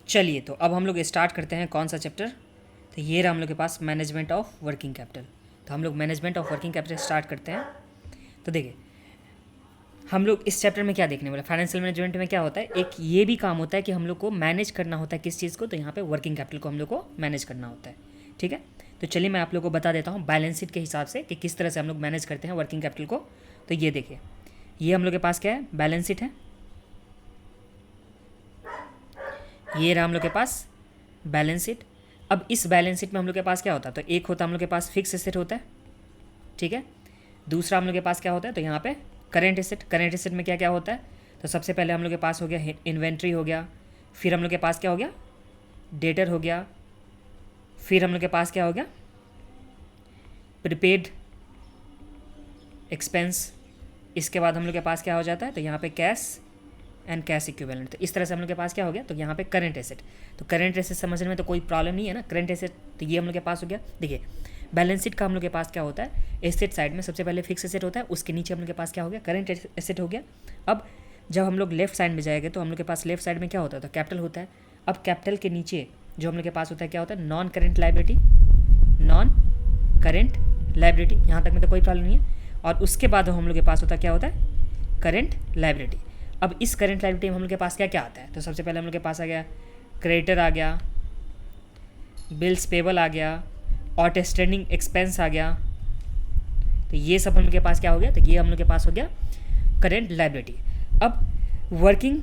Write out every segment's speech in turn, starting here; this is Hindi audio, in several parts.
चलिए तो अब हम लोग स्टार्ट करते हैं कौन सा चैप्टर। तो ये रहा हम लोग के पास मैनेजमेंट ऑफ वर्किंग कैपिटल। तो हम लोग management of working capital start करते हैं। तो देखिए हम लोग इस चैप्टर में क्या देखने वाले, फाइनेंशियल मैनेजमेंट में क्या होता है, एक ये भी काम होता है कि हम लोग को मैनेज करना होता है किस चीज़ को, तो यहाँ पे वर्किंग कैपिटल को हम लोग को मैनेज करना होता है। ठीक है, तो चलिए मैं आप लोग को बता देता हूँ बैलेंस शीट के हिसाब से कि किस तरह से हम लोग मैनेज करते हैं वर्किंग कैपिटल को। तो ये देखिए, ये हम लोग के पास क्या है, बैलेंस शीट है। ये रहा हम लोग के पास बैलेंस शीट। अब इस बैलेंस शीट में हम लोग के पास क्या होता है, तो एक होता है हम लोग के पास फिक्स एसेट होता है, ठीक है। दूसरा हम लोग के पास क्या होता है, तो यहाँ पे करेंट एसेट। करेंट एसेट में क्या क्या होता है, तो सबसे पहले हम लोग के पास हो गया इन्वेंट्री हो गया, फिर हम लोग के पास क्या हो गया, डेटर हो गया, फिर हम लोग के पास क्या हो गया, प्रीपेड एक्सपेंस। इसके बाद हम लोग के पास क्या हो जाता है, तो यहाँ पे कैश एंड कैश इक्विवेलेंट। तो इस तरह से हम लोग के पास क्या हो गया, तो यहाँ पे करंट एसेट। तो करंट एसेट समझने में तो कोई प्रॉब्लम नहीं है ना, करंट एसेट तो ये हम लोग के पास हो गया। देखिए बैलेंस शीट का हम लोग के पास क्या होता है, एसेट साइड में सबसे पहले फिक्स एसेट होता है, उसके नीचे हम लोग के पास क्या हो गया, करंट एसेट हो गया। अब जब हम लोग लेफ्ट साइड में जाएंगे तो हम लोग के पास लेफ्ट साइड में क्या होता है, तो कैपिटल होता है। अब कैपिटल के नीचे जो हम लोग के पास होता है क्या होता है, non current liability. Non current liability, यहाँ तक में तो कोई प्रॉब्लम नहीं है। और उसके बाद हम लोग के पास होता है क्या होता है, करेंट लाइबिलिटी। अब इस करेंट लाइबिलिटी में हम लोग के पास क्या क्या आता है, तो सबसे पहले हम लोग के पास आ गया क्रेडिटर आ गया, बिल्स पेबल आ गया, आउटस्टैंडिंग एक्सपेंस आ गया। तो ये सब हम लोग के पास क्या हो गया, तो ये हम लोग के पास हो गया करेंट लाइबिलिटी। अब working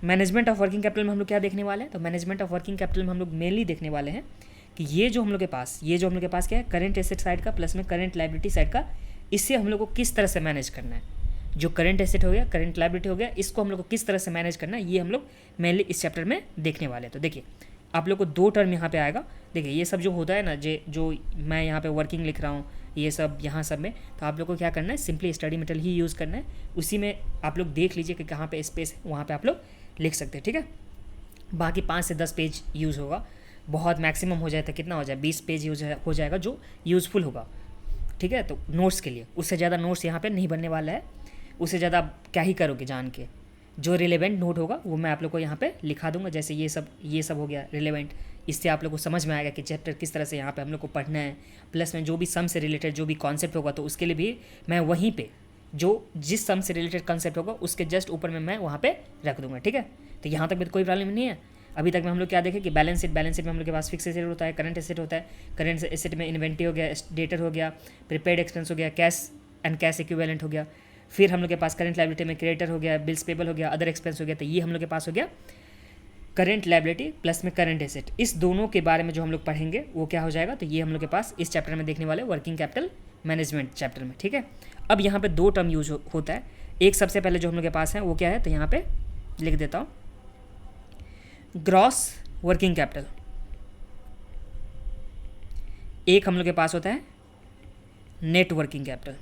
management of working capital में हम लोग क्या देखने वाले हैं, तो मैनेजमेंट ऑफ वर्किंग कैपिटल में हम लोग मेनली देखने वाले हैं कि ये जो हम लोग के पास क्या है, करेंट एसेट साइड का प्लस में करेंट लाइबिलिटी साइड का, इससे हम लोग को किस तरह से मैनेज करना है। जो करंट एसेट हो गया, करंट लाइबिलिटी हो गया, इसको हम लोग को किस तरह से मैनेज करना है, ये हम लोग मेनली इस चैप्टर में देखने वाले हैं। तो देखिए आप लोग को दो टर्म यहाँ पे आएगा। देखिए ये सब जो होता है ना, जो मैं यहाँ पे वर्किंग लिख रहा हूँ, ये सब यहाँ सब में, तो आप लोग को क्या करना है, सिंपली स्टडी मटेरियल ही यूज़ करना है। उसी में आप लोग देख लीजिए कि कहाँ पे स्पेस है, वहाँ पे आप लोग लिख सकते हैं, ठीक है। बाकी 5 से 10 पेज यूज़ होगा, बहुत मैक्सिमम हो जाए तो कितना हो जाए, 20 पेज यूज हो जाएगा जो यूज़फुल होगा, ठीक है। तो नोट्स के लिए उससे ज़्यादा नोट्स यहाँ पे नहीं बनने वाला है, उससे ज़्यादा आप क्या ही करोगे जान के। जो रिलेवेंट नोट होगा वो मैं आप लोग को यहाँ पे लिखा दूंगा, जैसे ये सब हो गया रिलेवेंट। इससे आप लोग को समझ में आएगा कि चैप्टर किस तरह से यहाँ पे हम लोग को पढ़ना है। प्लस में जो भी सम से रिलेटेड जो भी कॉन्सेप्ट होगा, तो उसके लिए भी मैं वहीं पे जो जिस सम से रिलेटेड कॉन्सेप्ट होगा उसके जस्ट ऊपर में मैं वहाँ पे रख दूंगा, ठीक है। तो यहाँ तक भी कोई प्रॉब्लम नहीं है। अभी तक में हम लोग क्या देखें कि बैलेंस शीट में हम लोग के पास फिक्स एसेट होता है, करंट एसेट होता है, करंट एसेट में इन्वेंट्री हो गया, डेटर हो गया, प्रीपेड एक्सपेंस हो गया, कैश एंड कैश इक्विवेलेंट हो गया। फिर हम लोग के पास करंट लाइबिलिटी में क्रेडिटर हो गया, बिल्स पेबल हो गया, अदर एक्सपेंस हो गया। तो ये हम लोग के पास हो गया करंट लाइबिलिटी प्लस में करंट एसेट। इस दोनों के बारे में जो हम लोग पढ़ेंगे वो क्या हो जाएगा, तो ये हम लोग के पास इस चैप्टर में देखने वाले वर्किंग कैपिटल मैनेजमेंट चैप्टर में, ठीक है। अब यहाँ पे दो टर्म यूज होता है। एक सबसे पहले जो हम लोग के पास है वो क्या है, तो यहाँ पे लिख देता हूँ, ग्रॉस वर्किंग कैपिटल। एक हम लोग के पास होता है नेट वर्किंग कैपिटल।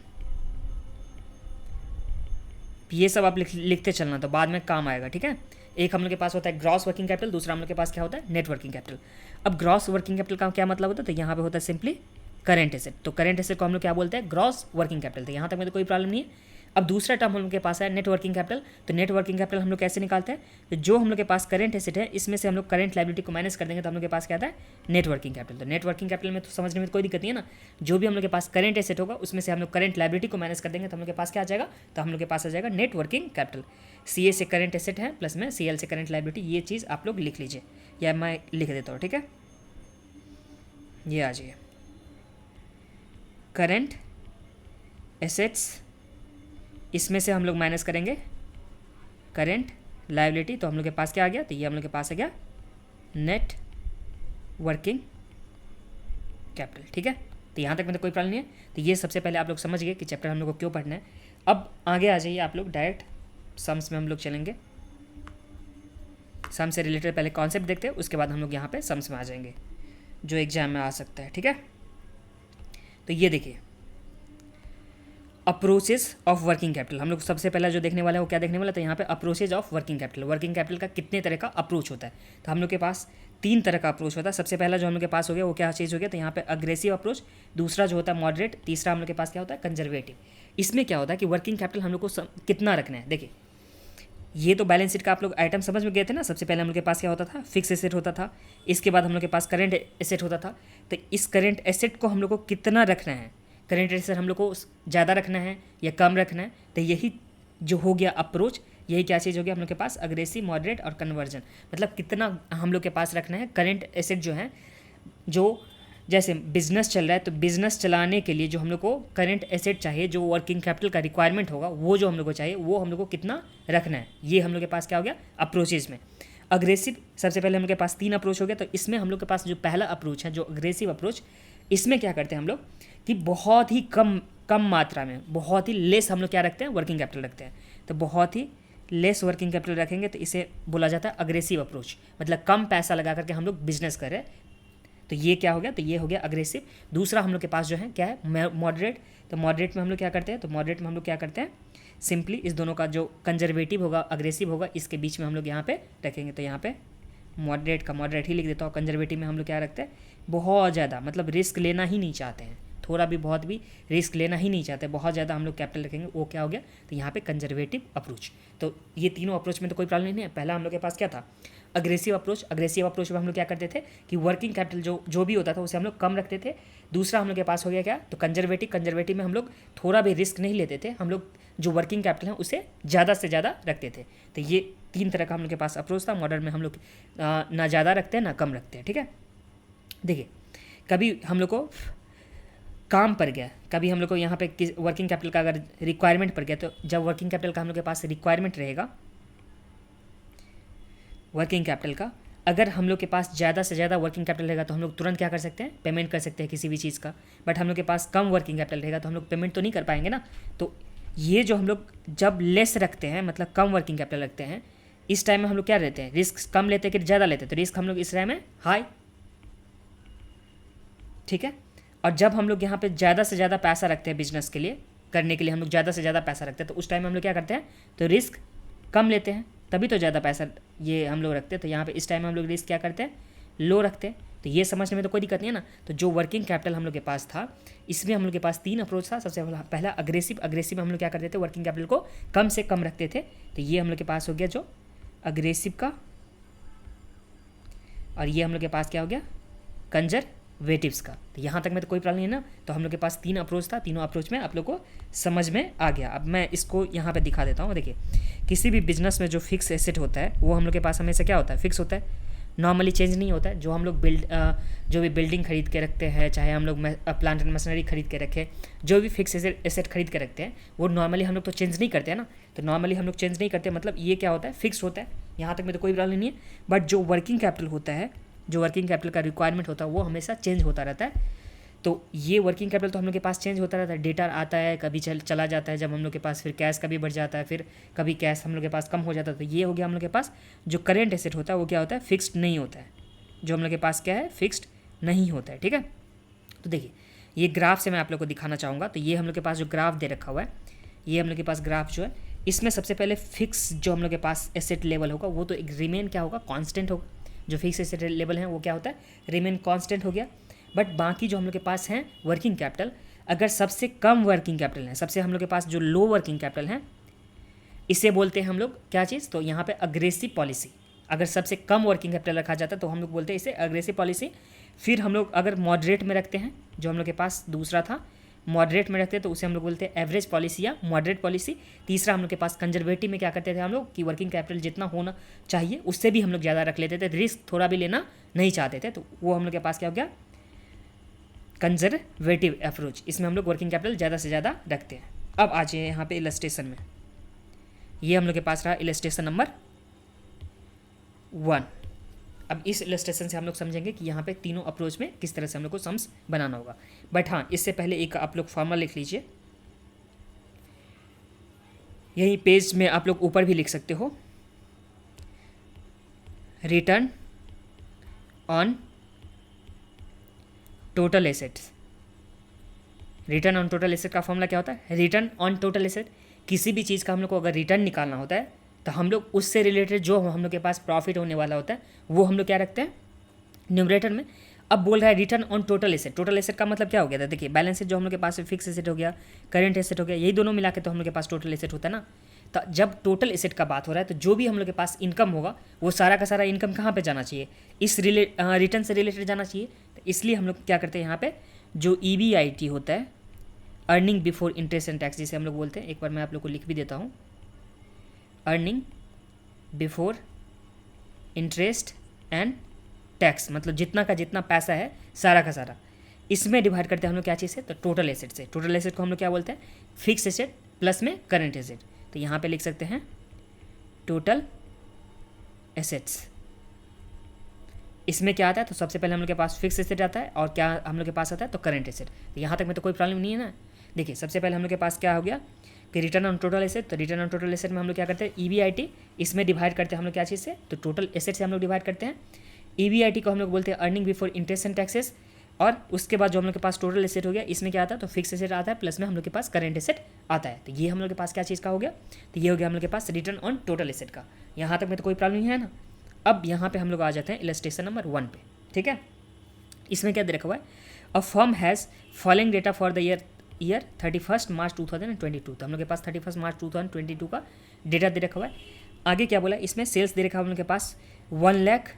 ये सब आप लिखते चलना, तो बाद में काम आएगा, ठीक है। एक हम लोग के पास होता है ग्रॉस वर्किंग कैपिटल, दूसरा हम लोग के पास क्या होता है, नेट वर्किंग कैपिटल। अब ग्रॉस वर्किंग कैपिटल का क्या मतलब होता है, तो यहाँ पे होता है सिंपली करंट एसेट। तो करंट एसेट को हम लोग क्या बोलते हैं, ग्रॉस वर्किंग कैपिटल। तो यहाँ तक में तो कोई प्रॉब्लम नहीं है। अब दूसरा टर्म हम लोग के पास है नेट वर्किंग कैपिटल। तो नेट वर्किंग कैपिटल हम लोग कैसे निकालते हैं, तो जो हम लोग के पास करंट एसेट है इसमें से हम लोग करंट लाइबिलिटी को माइनस कर देंगे, तो हम लोग के पास क्या आता है, नेट वर्किंग कैपिटल। तो नेट वर्किंग कैपिटल में तो समझने में कोई दिक्कत नहीं है ना, जो भी हम लोग के पास करंट एसेट होगा उसमें से हम लोग करंट लाइबिलिटी को माइनस कर देंगे, तो हम लोग के पास क्या आ जाएगा, तो हम लोग के पास आ जाएगा नेट वर्किंग कैपिटल। CA से करंट एसेट है प्लस में CL से करंट लाइबिलिटी, ये चीज़ आप लोग लिख लीजिए या मैं लिख देता हूँ, ठीक है। ये आ जाइए करंट एसेट्स, इसमें से हम लोग माइनस करेंगे करंट लाइबिलिटी, तो हम लोग के पास क्या आ गया, तो ये हम लोग के पास आ गया नेट वर्किंग कैपिटल, ठीक है। तो यहाँ तक में तो कोई प्रॉब्लम नहीं है। तो ये सबसे पहले आप लोग समझ गए कि चैप्टर हम लोग को क्यों पढ़ना है। अब आगे आ जाइए आप लोग, डायरेक्ट सम्स में हम लोग चलेंगे। सम से रिलेटेड पहले कॉन्सेप्ट देखते हैं, उसके बाद हम लोग यहाँ पे सम्स में आ जाएंगे जो एग्जाम में आ सकता है, ठीक है। तो ये देखिए अप्रोचेस ऑफ वर्किंग कैपिटल, हम लोग सबसे पहला जो देखने वाला है वो क्या देखने वाला, तो यहाँ पे approaches of working capital. Working capital का कितने तरह का अप्रोच होता है, तो हम लोग के पास 3 तरह का अप्रोच होता है। सबसे पहला जो हम लोग के पास हो गया वो क्या चीज़ हो गया, तो यहाँ पे अग्रेसिव अप्रोच, दूसरा जो होता है मॉडरेट, तीसरा हम लोग के पास क्या होता है, कंजर्वेटिव। इसमें क्या होता है कि वर्किंग कैपिटल हम लोग को कितना रखना है, देखिए ये तो बैलेंस शीट का आप लोग आइटम समझ में गए थे ना। सबसे पहले हम लोग के पास क्या होता था, फिक्स एसेट होता था, इसके बाद हम लोग के पास करंट एसेट होता था। तो इस करंट एसेट को हम लोग को कितना रखना है, करंट एसेट हम लोग को ज़्यादा रखना है या कम रखना है, तो यही जो हो गया अप्रोच, यही क्या चीज़ हो गया हम लोग के पास, अग्रेसिव, मॉडरेट और कन्वर्जन। मतलब कितना हम लोग के पास रखना है करंट एसेट जो है, जो जैसे बिजनेस चल रहा है तो बिजनेस चलाने के लिए जो हम लोग को करंट एसेट चाहिए, जो वर्किंग कैपिटल का रिक्वायरमेंट होगा, वो जो हम लोग को चाहिए वो हम लोग को कितना रखना है, ये हम लोग के पास क्या हो गया अप्रोचेज में। अग्रेसिव सबसे पहले हम लोग के पास 3 अप्रोच हो गया। तो इसमें हम लोग के पास जो पहला अप्रोच है, जो अग्रेसिव अप्रोच, इसमें क्या करते हैं हम लोग कि बहुत ही कम मात्रा में, बहुत ही लेस हम लोग क्या रखते हैं, वर्किंग कैपिटल रखते हैं। तो बहुत ही लेस वर्किंग कैपिटल रखेंगे तो इसे बोला जाता है अग्रेसिव अप्रोच, मतलब कम पैसा लगा करके हम लोग बिजनेस करें। तो ये क्या हो गया, तो ये हो गया अग्रेसिव। दूसरा हम लोग के पास जो है क्या है, मॉडरेट। तो मॉडरेट में हम लोग क्या करते हैं, तो मॉडरेट में हम लोग क्या करते हैं, सिंपली इस दोनों का जो कंजर्वेटिव होगा, अग्रेसिव होगा, इसके बीच में हम लोग यहाँ पे रखेंगे। तो यहाँ पे मॉडरेट का मॉडरेट ही लिख देता हूँ। कंजर्वेटिव में हम लोग क्या रखते हैं, बहुत ज़्यादा, मतलब रिस्क लेना ही नहीं चाहते हैं, थोड़ा भी बहुत भी रिस्क लेना ही नहीं चाहते, बहुत ज़्यादा हम लोग कैपिटल रखेंगे, वो क्या हो गया, तो यहाँ पे कंजर्वेटिव अप्रोच। तो ये तीनों अप्रोच में तो कोई प्रॉब्लम नहीं है। पहला हम लोग के पास क्या था, अग्रेसिव अप्रोच। अग्रेसिव अप्रोच में हम लोग क्या करते थे कि वर्किंग कैपिटल जो भी होता था उसे हम लोग कम रखते थे। दूसरा हम लोग के पास हो गया क्या, तो कंजर्वेटिव। कंजर्वेटिव में हम लोग थोड़ा भी रिस्क नहीं लेते थे, हम लोग जो वर्किंग कैपिटल है उसे ज़्यादा से ज़्यादा रखते थे। तो ये 3 तरह का हम लोग के पास अप्रोच था। मॉडर्न में हम लोग ना ज़्यादा रखते हैं ना कम रखते हैं, ठीक है। देखिए कभी हम लोग को काम पर गया, कभी हम लोग को यहाँ पे वर्किंग कैपिटल का अगर रिक्वायरमेंट पड़ गया, तो जब वर्किंग कैपिटल का हम लोग के पास रिक्वायरमेंट रहेगा, वर्किंग कैपिटल का अगर हम लोग के पास ज़्यादा से ज़्यादा वर्किंग कैपिटल रहेगा तो हम लोग तुरंत क्या कर सकते हैं, पेमेंट कर सकते हैं किसी भी चीज़ का। बट हम लोग के पास कम वर्किंग कैपिटल रहेगा तो हम लोग पेमेंट तो नहीं कर पाएंगे ना। तो ये जो हम लोग जब लेस रखते हैं, मतलब कम वर्किंग कैपिटल रखते हैं, इस टाइम में हम लोग क्या रहते हैं, रिस्क कम लेते हैं कि ज़्यादा लेते हैं, तो रिस्क हम लोग इस टाइम में हाई, ठीक है। और जब हम लोग यहाँ पे ज़्यादा से ज़्यादा पैसा रखते हैं बिजनेस के लिए करने के लिए, हम लोग ज़्यादा से ज़्यादा पैसा रखते हैं, तो उस टाइम में हम लोग क्या करते हैं, तो रिस्क कम लेते हैं, तभी तो ज़्यादा पैसा ये हम लोग रखते हैं। तो यहाँ पे इस टाइम में हम लोग रिस्क क्या करते हैं, लो रखते हैं। तो ये समझने में तो कोई दिक्कत नहीं है ना। तो जो वर्किंग कैपिटल हम लोग के पास था, इसमें हम लोग के पास 3 अप्रोच था। सबसे पहला अग्रेसिव। अग्रेसिव में हम लोग क्या करते थे, वर्किंग कैपिटल को कम से कम रखते थे। तो ये हम लोग के पास हो गया जो अग्रेसिव का, और ये हम लोग के पास क्या हो गया, कंजर्वेटिव्स का। तो यहाँ तक में तो कोई प्रॉब्लम नहीं है ना। तो हम लोग के पास 3 अप्रोच था, तीनों अप्रोच में आप लोग को समझ में आ गया। अब मैं इसको यहाँ पे दिखा देता हूँ। देखिए किसी भी बिजनेस में जो फिक्स एसेट होता है वो हम लोग के पास हमेशा क्या होता है, फिक्स होता है, नॉर्मली चेंज नहीं होता है। जो हम लोग जो भी बिल्डिंग खरीद के रखते हैं, चाहे हम लोग प्लांट एंड मशीनरी खरीद के रखें, जो भी फिक्स एसेट खरीद के रखते हैं वो नॉर्मली हम लोग तो चेंज नहीं करते हैं ना। तो नॉर्मली हम लोग चेंज नहीं करते, मतलब ये क्या होता है, फिक्स होता है। यहाँ तक में तो कोई प्रॉब्लम नहीं है। बट जो वर्किंग कैपिटल होता है, जो वर्किंग कैपिटल का रिक्वायरमेंट होता है, वो हमेशा चेंज होता रहता है। तो ये वर्किंग कैपिटल तो हम लोग के पास चेंज होता रहता है, डेटा आता है, कभी चला जाता है जब हम लोग के पास, फिर कैश कभी बढ़ जाता है, फिर कभी कैश हम लोग के पास कम हो जाता है। तो ये हो गया हम लोग के पास जो करेंट एसेट होता है वो क्या होता है, फिक्स्ड नहीं होता है। जो हम लोग के पास क्या है, फिक्स्ड नहीं होता है, ठीक है। तो देखिए ये ग्राफ से मैं आप लोग को दिखाना चाहूँगा। तो ये हम लोग के पास जो ग्राफ दे रखा हुआ है, ये हम लोग के पास ग्राफ जो है, इसमें सबसे पहले फिक्स जो हम लोग के पास एसेट लेवल होगा वो तो एक रिमेन क्या होगा, कांस्टेंट होगा। जो फिक्स एसेट लेवल है वो क्या होता है, रिमेन कांस्टेंट हो गया। बट बाकी जो हम लोग के पास हैं वर्किंग कैपिटल, अगर सबसे कम वर्किंग कैपिटल है, सबसे हम लोग के पास जो लो वर्किंग कैपिटल है, इसे बोलते हैं हम लोग क्या चीज़, तो यहाँ पे अग्रेसिव पॉलिसी। अगर सबसे कम वर्किंग कैपिटल रखा जाता है तो हम लोग बोलते हैं इसे अग्रेसिव पॉलिसी। फिर हम लोग अगर मॉडरेट में रखते हैं, जो हम लोग के पास दूसरा था, मॉडरेट में रखते हैं तो उसे हम लोग बोलते हैं एवरेज पॉलिसी या मॉडरेट पॉलिसी। तीसरा हम लोग के पास कंजर्वेटिव में क्या करते थे हम लोग कि वर्किंग कैपिटल जितना होना चाहिए उससे भी हम लोग ज़्यादा रख लेते थे, रिस्क थोड़ा भी लेना नहीं चाहते थे। तो वो हम लोग के पास क्या हो गया, कंजर्वेटिव अप्रोच। इसमें हम लोग वर्किंग कैपिटल ज़्यादा से ज़्यादा रखते हैं। अब आ जाइए यहाँ पे इलस्ट्रेशन में। ये हम लोग के पास रहा इलस्ट्रेशन नंबर 1। अब इस इलस्ट्रेशन से हम लोग समझेंगे कि यहाँ पे तीनों अप्रोच में किस तरह से हम लोग को सम्स बनाना होगा। बट हाँ, इससे पहले एक आप लोग फॉर्मूला लिख लीजिए, यही पेज में आप लोग ऊपर भी लिख सकते हो, return on total assets. Return on total asset का फॉर्मूला क्या होता है, रिटर्न ऑन टोटल एसेट। किसी भी चीज़ का हम लोग को अगर रिटर्न निकालना होता है तो हम लोग उससे रिलेटेड जो हम लोग के पास प्रॉफिट होने वाला होता है वो हम लोग क्या रखते हैं न्यूमरेटर में। अब बोल रहा है return on total asset. Total asset का मतलब क्या हो गया था, देखिए बैलेंस शीट जो हम लोग के पास फिक्स एसेट हो गया, करंट एसेट हो गया, यही दोनों मिला के तो हम लोग के पास टोटल एसेट होता है ना। तो जब टोटल एसेट का बात हो रहा है तो जो भी हम लोग के पास इनकम होगा वो सारा का सारा इनकम कहाँ पे जाना चाहिए, इस रिटर्न से रिलेटेड जाना चाहिए। तो इसलिए हम लोग क्या करते हैं यहाँ पे जो EBIT होता है, earning before interest and tax जिसे हम लोग बोलते हैं, एक बार मैं आप लोग को लिख भी देता हूँ, earning before interest and tax, मतलब जितना का जितना पैसा है सारा का सारा, इसमें डिवाइड करते हैं हम लोग क्या चीज़ से, तो टोटल एसेट से। टोटल एसेट को हम लोग क्या बोलते हैं, फिक्स एसेट प्लस में करंट एसेट। तो यहाँ पे लिख सकते हैं टोटल एसेट्स। इसमें क्या आता है, तो सबसे पहले हम लोग के पास फिक्स एसेट आता है और क्या हम लोग के पास आता है, तो करंट एसेट। तो यहाँ तक में तो कोई प्रॉब्लम नहीं है ना। देखिए सबसे पहले हम लोग के पास क्या हो गया कि रिटर्न ऑन टोटल एसेट। तो रिटर्न ऑन टोटल एसेट में हम लोग क्या करते हैं, EBIT, इसमें डिवाइड करते हैं हम लोग क्या चीज़ से, तो टोटल एसेट से हम लोग डिवाइड करते हैं। EBIT को हम लोग बोलते हैं earning before interest and taxes. और उसके बाद जो हम लोग के पास टोटल एसेट हो गया, इसमें क्या आता है, तो फिक्स एसेट आता है प्लस में हम लोग के पास करंट एसेट आता है। तो ये हम लोग के पास क्या चीज़ का हो गया, तो ये हो गया हम लोग के पास रिटर्न ऑन टोटल एसेट का। यहाँ तक में तो कोई प्रॉब्लम नहीं है ना। अब यहाँ पे हम लोग आ जाते हैं इलस्ट्रेशन नंबर 1 पे, ठीक है। इसमें क्या दे रखा हुआ है, a firm has following data for the year 31 मार्च 2022। तो हम लोग के पास 31 मार्च 2022 का डेटा दे रखा हुआ है। आगे क्या बोला, इसमें सेल्स दे रखा हुआ है हम लोग के पास 1 लाख,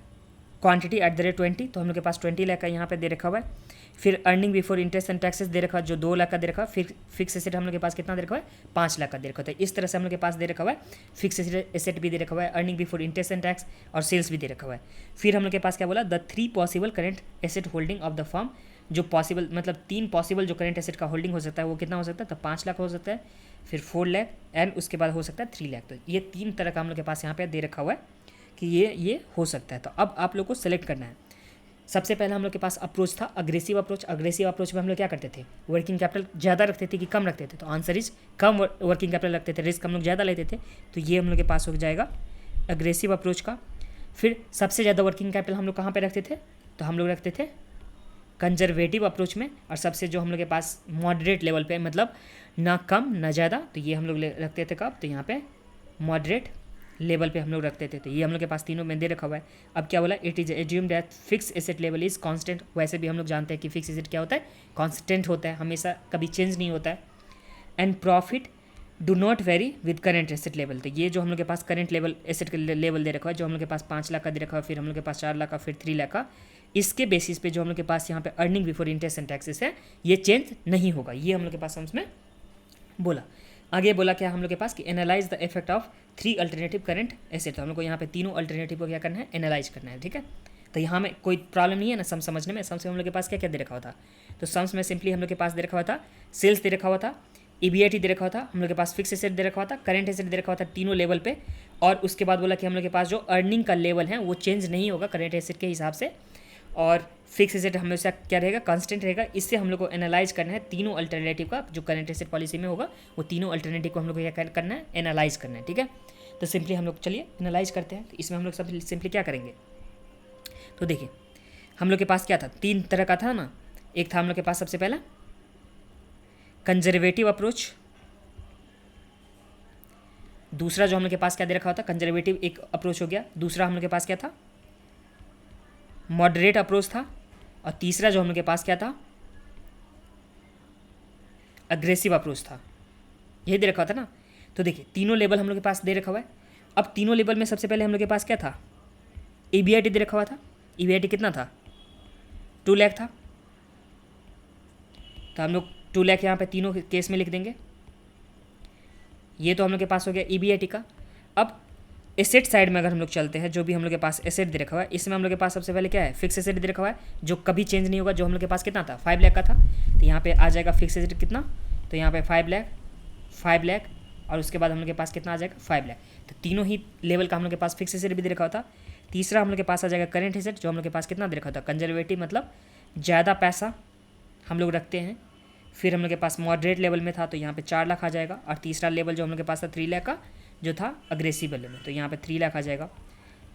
क्वांटिटी @20, तो हम लोग के पास 20 लाख का यहाँ पे दे रखा हुआ है। फिर earning before interest and taxes दे रखा है जो 2 लाख का दे रखा है। फिर फिक्स एसेट हम लोग के पास कितना दे रखा है, 5 लाख का दे रखा है। तो इस तरह से हम लोग के पास दे रखा हुआ है, फिक्स एसेट भी दे रखा हुआ है, earning before interest and tax और सेल्स भी दे रखा हुआ है। फिर हम लोग के पास क्या बोला, the 3 possible current asset holding of the firm, जो पॉसिबल मतलब 3 पॉसिबल जो करेंट एसेट का होल्डिंग हो सकता है वो कितना हो सकता है, तो 5 लाख हो सकता है, फिर 4 लाख एंड उसके बाद हो सकता है 3 लाख। तो ये 3 तरह का हम लोग के पास यहाँ पे दे रखा हुआ है कि ये हो सकता है। तो अब आप लोग को सेलेक्ट करना है। सबसे पहले हम लोग के पास अप्रोच था अग्रेसिव अप्रोच। अग्रेसिव अप्रोच में हम लोग क्या करते थे, वर्किंग कैपिटल ज़्यादा रखते थे कि कम रखते थे, तो answer is come working capital रखते थे, रिस्क हम लोग ज़्यादा लेते थे। तो ये हम लोग के पास हो जाएगा अग्रेसिव अप्रोच का। फिर सबसे ज़्यादा वर्किंग कैपिटल हम लोग कहाँ पे रखते थे, तो हम लोग रखते थे कंजर्वेटिव अप्रोच में। और सबसे जो हम लोग के पास मॉडरेट लेवल पे, मतलब ना कम ना ज़्यादा, तो ये हम लोग रखते थे कब, तो यहाँ पे मॉडरेट लेवल पे हम लोग रखते थे। तो ये हम लोग के पास तीनों में दे रखा हुआ है। अब क्या बोला, it is assume that fix asset level is constant. वैसे भी हम लोग जानते हैं कि फिक्स एसेट क्या होता है, कांस्टेंट होता है, हमेशा कभी चेंज नहीं होता है। And profit do not very with current asset level. तो ये जो हम लोग के पास करेंट लेवल एसेट का लेवल दे रखा है, जो हम लोग के पास 5 लाख का दे रखा है, फिर हम लोग के पास 4 लाख का, फिर 3 लाख का, इसके बेसिस पे जो हम लोग के पास यहाँ पे earning before interest and taxes है ये चेंज नहीं होगा। ये हम लोग के पास हमने बोला। आगे बोला क्या हम लोग के पास कि analyse the effect of 3 alternative current asset. तो हम लोग को यहाँ पे तीनों अल्टरनेटिव को क्या करना है, एनालाइज करना है, ठीक है। तो यहाँ में कोई प्रॉब्लम नहीं है ना सम समझने में। सम्स में हम लोग के पास क्या क्या दे रखा हुआ था, तो सम्स में सिंपली हम लोग के पास दे रखा हुआ था सेल्स दे रखा हुआ था, EBIT दे रखा हुआ था, हम लोग के पास फिक्स एसेट दे रखा हुआ था, करंट एसेट दे रखा हुआ था तीनों लेवल पे। और उसके बाद बोला कि हम लोग के पास जो अर्निंग का लेवल है वो चेंज नहीं होगा करंट एसेट के हिसाब से, और फिक्स एसेट हमेशा क्या रहेगा, कांस्टेंट रहेगा। इससे हम लोग को एनालाइज करना है तीनों अल्टरनेटिव का, जो करंट एसेट पॉलिसी में होगा वो तीनों अल्टरनेटिव को हम लोग को क्या करना है, एनालाइज करना है, ठीक है। तो सिंपली हम लोग चलिए एनालाइज करते हैं। तो इसमें हम लोग सब सिंपली क्या करेंगे, तो देखिए हम लोग के पास क्या था, 3 तरह का था ना। एक था हम लोग के पास सबसे पहला कंजर्वेटिव अप्रोच, दूसरा जो हम लोग के पास क्या दे रखा होता, कंजर्वेटिव एक अप्रोच हो गया। दूसरा हम लोग के पास क्या था, मॉडरेट अप्रोच था। और तीसरा जो हम लोग के पास क्या था, अग्रेसिव अप्रोच था। यही दे रखा था ना। तो देखिए तीनों लेवल हम लोग के पास दे रखा हुआ है। अब तीनों लेवल में सबसे पहले हम लोग के पास क्या था, EBIT दे रखा हुआ था। EBIT कितना था, 2 लाख था। तो हम लोग 2 लाख यहाँ पे तीनों केस में लिख देंगे। ये तो हम लोग के पास हो गया EBIT का। अब एसेट साइड में अगर हम लोग चलते हैं, जो भी हम लोग के पास एसेट दे रखा हुआ है, इसमें हम लोग के पास सबसे पहले क्या है, फिक्स एसेट दे रखा हुआ है जो कभी चेंज नहीं होगा। जो हम लोग के पास कितना था, 5 लाख का था। तो यहाँ पे आ जाएगा फिक्स एसेट कितना, तो यहाँ पे 5 लाख और उसके बाद हम लोग के पास कितना आ जाएगा, 5 लाख। तो तीनों ही लेवल का हम लोग के पास फिक्स एसेट भी दे रखा होता। तीसरा हम लोग के पास आ जाएगा करेंट एसेट, जो हम लोग के पास कितना दे रखा होता, कंजर्वेटिव, मतलब ज़्यादा पैसा हम लोग रखते हैं। फिर हम लोग के पास मॉडरेट लेवल में था, तो यहाँ पे 4 लाख आ जाएगा। और तीसरा लेवल जो हम लोग के पास था 3 लाख का, जो था अग्रेसिव लेवल में, तो यहाँ पे 3 लाख आ जाएगा।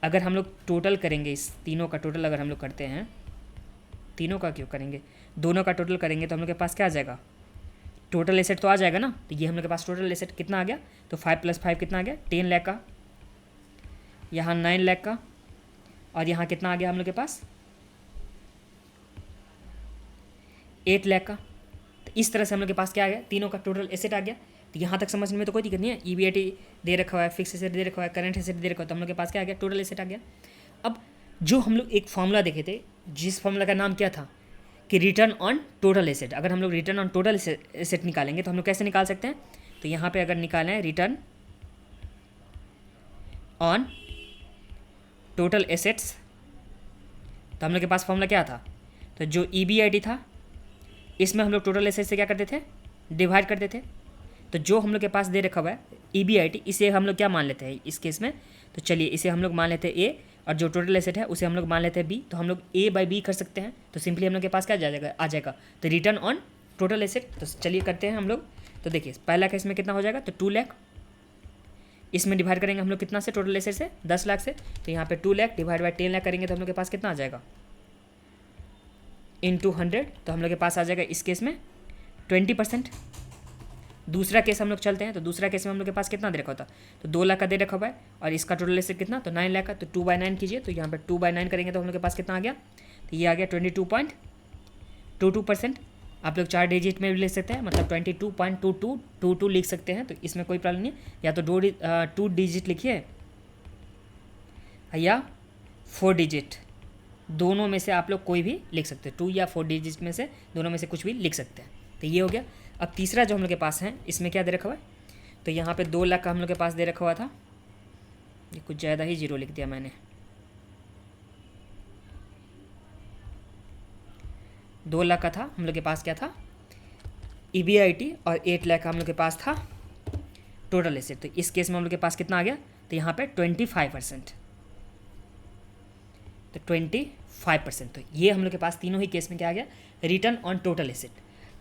अगर हम लोग टोटल करेंगे, इस तीनों का टोटल अगर हम लोग करते हैं, तीनों का क्यों करेंगे, दोनों का टोटल करेंगे, तो हम लोग के पास क्या आ जाएगा, टोटल एसेट तो आ जाएगा ना। तो ये हम लोग के पास टोटल एसेट कितना आ गया, तो 5 + 5 कितना आ गया, 10 लाख का। यहाँ 9 लाख का। और यहाँ कितना आ गया हम लोग के पास, 8 लाख का। तो इस तरह से हम लोग के पास क्या आ गया, तीनों का टोटल एसेट आ गया। तो यहाँ तक समझने में तो कोई दिक्कत नहीं है। EBIT दे रखा हुआ है, फिक्स एसेट दे रखा हुआ है, करंट एसेट दे रखा हुआ है, तो हम लोग के पास क्या आ गया, टोटल एसेट आ गया। अब जो हम लोग एक फॉर्मूला देखे थे, जिस फॉर्मूला का नाम क्या था कि रिटर्न ऑन टोटल एसेट, अगर हम लोग रिटर्न ऑन टोटल एसेट निकालेंगे तो हम लोग कैसे निकाल सकते हैं, तो यहाँ पे अगर निकालें है रिटर्न ऑन टोटल एसेट्स, तो हम लोग के पास फॉर्मूला क्या था, तो जो EBIT था इसमें हम लोग टोटल एसेट से क्या करते थे, डिवाइड करते थे। तो जो हम लोग के पास दे रखा हुआ है EBIT, इसे हम लोग क्या मान लेते हैं इस केस में, तो चलिए इसे हम लोग मान लेते हैं A, और जो टोटल एसेट है उसे हम लोग मान लेते हैं B, तो हम लोग A/B कर सकते हैं। तो सिंपली हम लोग के पास क्या आ जाएगा, तो रिटर्न ऑन टोटल एसेट। तो चलिए करते हैं हम लोग। तो देखिए पहला केस में कितना हो जाएगा, तो 2 लाख, इसमें डिवाइड करेंगे हम लोग कितना से, टोटल एसेट से 10 लाख से, तो यहाँ पे 2 लाख डिवाइड बाई 10 लाख करेंगे तो हम लोग के पास कितना आ जाएगा, इंटू 100, तो हम लोग के पास आ जाएगा इस केस में 20%। दूसरा केस हम लोग चलते हैं, तो दूसरा केस में हम लोग के पास कितना दे रखा होता, तो 2 लाख का दे रखा हुआ है, और इसका टोटल एसेट कितना, तो 9 लाख का, तो 2/9 कीजिए, तो यहाँ पर 2/9 करेंगे तो हम लोग के पास कितना आ गया, तो ये आ गया 22.22%। आप लोग 4 डिजिट में भी लिख सकते हैं, मतलब 22.2222 लिख सकते हैं, तो इसमें कोई प्रॉब्लम नहीं है। या तो 2 डिजिट लिखिए या 4 डिजिट, दोनों में से आप लोग कोई भी लिख सकते हैं, 2 या 4 डिजिट में से दोनों में से कुछ भी लिख सकते हैं। तो ये हो गया। अब तीसरा जो हम लोग के पास है, इसमें क्या दे रखा हुआ है, तो यहाँ पे 2 लाख का हम लोग के पास दे रखा हुआ था, ये कुछ ज़्यादा ही जीरो लिख दिया मैंने, 2 लाख का था हम लोग के पास, क्या था EBIT, और 8 लाख का हम लोग के पास था टोटल एसेट। तो इस केस में हम लोग के पास कितना आ गया, तो यहाँ पे 25%, तो 25%। तो ये हम लोग के पास तीनों ही केस में क्या आ गया, रिटर्न ऑन टोटल एसेट।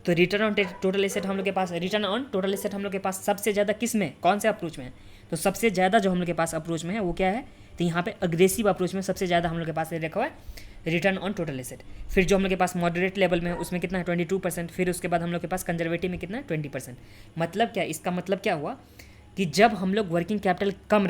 तो रिटर्न ऑन टोटल एसेट हम लोग के पास, रिटर्न ऑन टोटल एसेट हम लोग के पास सबसे ज़्यादा किस में, कौन से अप्रोच में है, तो सबसे ज़्यादा जो हम लोग के पास अप्रोच में है वो क्या है, तो यहाँ पे अग्रेसिव अप्रोच में सबसे ज़्यादा हम लोग के पास रखा हुआ है रिटर्न ऑन टोटल एसेट। फिर जो हम लोग के पास मॉडरेट लेवल में है उसमें कितना है, 22%। फिर उसके बाद हम लोग के पास कंजर्वेटिव में कितना है, 20%। मतलब क्या, इसका मतलब क्या हुआ कि जब हम लोग वर्किंग कैपिटल कम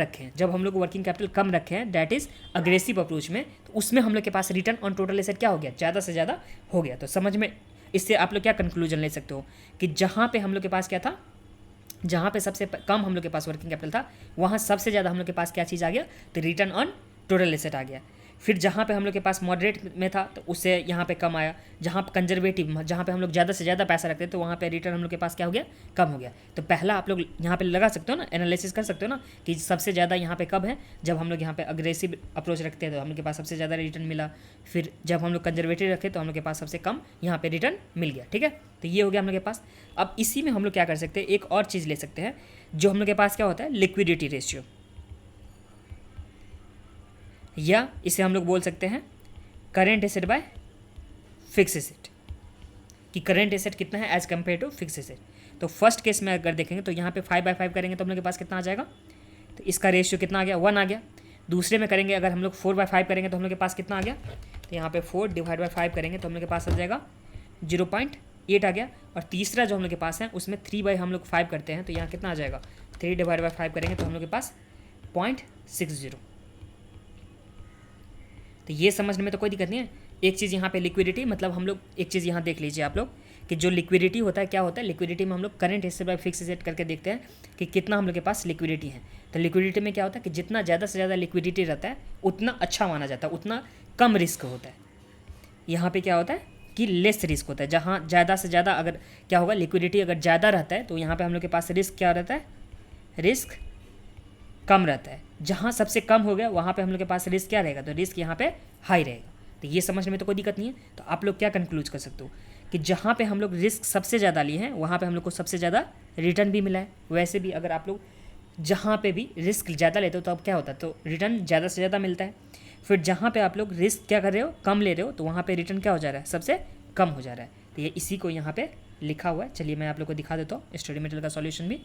रखें, दैट इज़ अग्रेसिव अप्रोच में, तो उसमें हम लोग के पास रिटर्न ऑन टोटल एसेट क्या हो गया, ज़्यादा से ज़्यादा हो गया। तो समझ में, इससे आप लोग क्या कंक्लूजन ले सकते हो कि जहाँ पे हम लोग के पास क्या था, जहाँ पे सबसे कम हम लोग के पास वर्किंग कैपिटल था, वहाँ सबसे ज़्यादा हम लोग के पास क्या चीज़ आ गया, तो रिटर्न ऑन टोटल एसेट आ गया। फिर जहाँ पे हम लोग के पास मॉडरेट में था तो उससे यहाँ पे कम आया, जहाँ कंजर्वेटिव, जहाँ पे हम लोग ज़्यादा से ज़्यादा पैसा रखते हैं तो वहाँ पे रिटर्न हम लोग के पास क्या हो गया, कम हो गया। तो पहला आप लोग यहाँ पे लगा सकते हो ना, एनालिसिस कर सकते हो ना कि सबसे ज़्यादा यहाँ पे कब है, जब हम लोग यहाँ पे अग्रेसिव अप्रोच रखते हैं तो हम लोग के पास सबसे ज़्यादा रिटर्न मिला। फिर जब हम लोग कंजर्वेटिव रखे तो हम लोग के पास सबसे कम यहाँ पे रिटर्न मिल गया। ठीक है, तो ये हो गया हम लोग के पास। अब इसी में हम लोग क्या कर सकते हैं, एक और चीज़ ले सकते हैं, जो हम लोग के पास क्या होता है, लिक्विडिटी रेशियो, या इसे हम लोग बोल सकते हैं current asset by fix asset, कि करेंट एसेट कितना है as compare to fix asset. तो फर्स्ट केस में अगर देखेंगे तो यहाँ पे 5/5 करेंगे तो हम लोग के पास कितना आ जाएगा, तो इसका रेशियो कितना आ गया, 1 आ गया। दूसरे में करेंगे अगर हम लोग 4/5 करेंगे तो हम लोग के पास कितना आ गया, तो यहाँ पे 4/5 करेंगे तो हम लोग के पास आ जाएगा 0.8 आ गया। और तीसरा जो हम लोग के पास है उसमें 3/5 हम लोग करते हैं तो यहाँ कितना आ जाएगा, 3/5 करेंगे तो हम लोग के पास 0.60। तो ये समझने में तो कोई दिक्कत नहीं है। एक चीज़ यहाँ पे लिक्विडिटी, मतलब हम लोग एक चीज़ यहाँ देख लीजिए आप लोग कि जो लिक्विडिटी होता है क्या होता है, लिक्विडिटी में हम लोग current asset by fix asset करके देखते हैं कि कितना हम लोग के पास लिक्विडिटी है। तो लिक्विडिटी में क्या होता है कि जितना ज़्यादा से ज़्यादा लिक्विडिटी रहता है उतना अच्छा माना जाता है, उतना कम रिस्क होता है। यहाँ पे क्या होता है कि लेस रिस्क होता है, जहाँ ज़्यादा से ज़्यादा अगर क्या होगा, लिक्विडिटी अगर ज़्यादा रहता है तो यहाँ पे हम लोग के पास रिस्क क्या रहता है, रिस्क कम रहता है। जहाँ सबसे कम हो गया वहाँ पे हम लोग के पास रिस्क क्या रहेगा, तो रिस्क यहाँ पे हाई रहेगा। तो ये समझने में तो कोई दिक्कत नहीं है। तो आप लोग क्या कंक्लूड कर सकते हो कि जहाँ पे हम लोग रिस्क सबसे ज़्यादा लिए हैं वहाँ पे हम लोग को सबसे ज़्यादा रिटर्न भी मिला है। वैसे भी अगर आप लोग जहाँ पे भी रिस्क ज़्यादा लेते हो तो अब क्या होता है, तो रिटर्न ज़्यादा से ज़्यादा मिलता है। फिर जहाँ पे आप लोग रिस्क क्या कर रहे हो, कम ले रहे हो, तो वहाँ पे रिटर्न क्या हो जा रहा है, सबसे कम हो जा रहा है। तो ये इसी को यहाँ पे लिखा हुआ है। चलिए मैं आप लोग को दिखा देता हूँ स्टडी मटेरियल का सॉल्यूशन भी।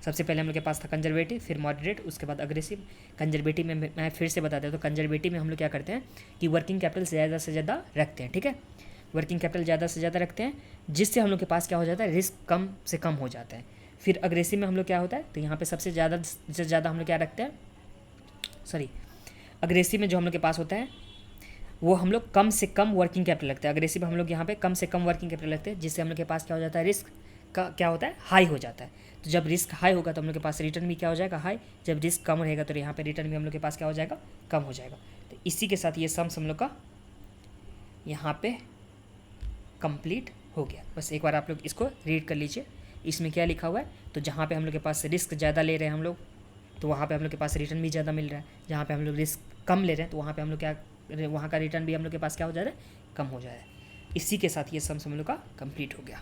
सबसे पहले हम लोग के पास था कंजर्वेटिव, फिर मॉडरेट, उसके बाद अग्रेसिव। कंजर्वेटिव में मैं फिर से बता देता हूँ, कंजर्वेटिव में हम लोग क्या करते हैं कि वर्किंग कैपिटल ज़्यादा से ज़्यादा रखते हैं। ठीक है, वर्किंग कैपिटल ज़्यादा से ज़्यादा रखते हैं, जिससे हम लोग के पास क्या हो जाता है, रिस्क कम से कम हो जाता है। फिर अग्रेसिव में हम लोग क्या होता है, तो यहाँ पे सबसे ज़्यादा से ज़्यादा हम लोग क्या रखते हैं, अग्रेसिव में जो हम लोग के पास होता है वो हम लोग कम से कम वर्किंग कैपिटल रखते हैं। अग्रेसिव हम लोग यहाँ पे कम से कम वर्किंग कैपिटल रखते हैं, जिससे हम लोग के पास क्या हो जाता है, रिस्क का क्या होता है, हाई हो जाता है। तो जब रिस्क हाई होगा तो हम लोग के पास रिटर्न भी क्या हो जाएगा, हाई। जब रिस्क कम रहेगा तो यहाँ पे रिटर्न भी हम लोग के पास क्या हो जाएगा, कम हो जाएगा। तो इसी के साथ ये सम्स हम लोग का यहाँ पे कंप्लीट हो गया। बस एक बार आप लोग इसको रीड कर लीजिए। इसमें क्या लिखा हुआ है, तो जहाँ पे हम लोग के पास रिस्क ज़्यादा ले रहे हैं हम लोग, तो वहाँ पे हम लोग के पास रिटर्न भी ज़्यादा मिल रहा है। जहाँ पे हम लोग रिस्क कम ले रहे हैं तो वहाँ पे हम लोग क्या, वहाँ का रिटर्न भी हम लोग के पास क्या हो जा रहा है, कम हो जा रहा है। इसी के साथ ये सम्स हम लोग का कंप्लीट हो गया।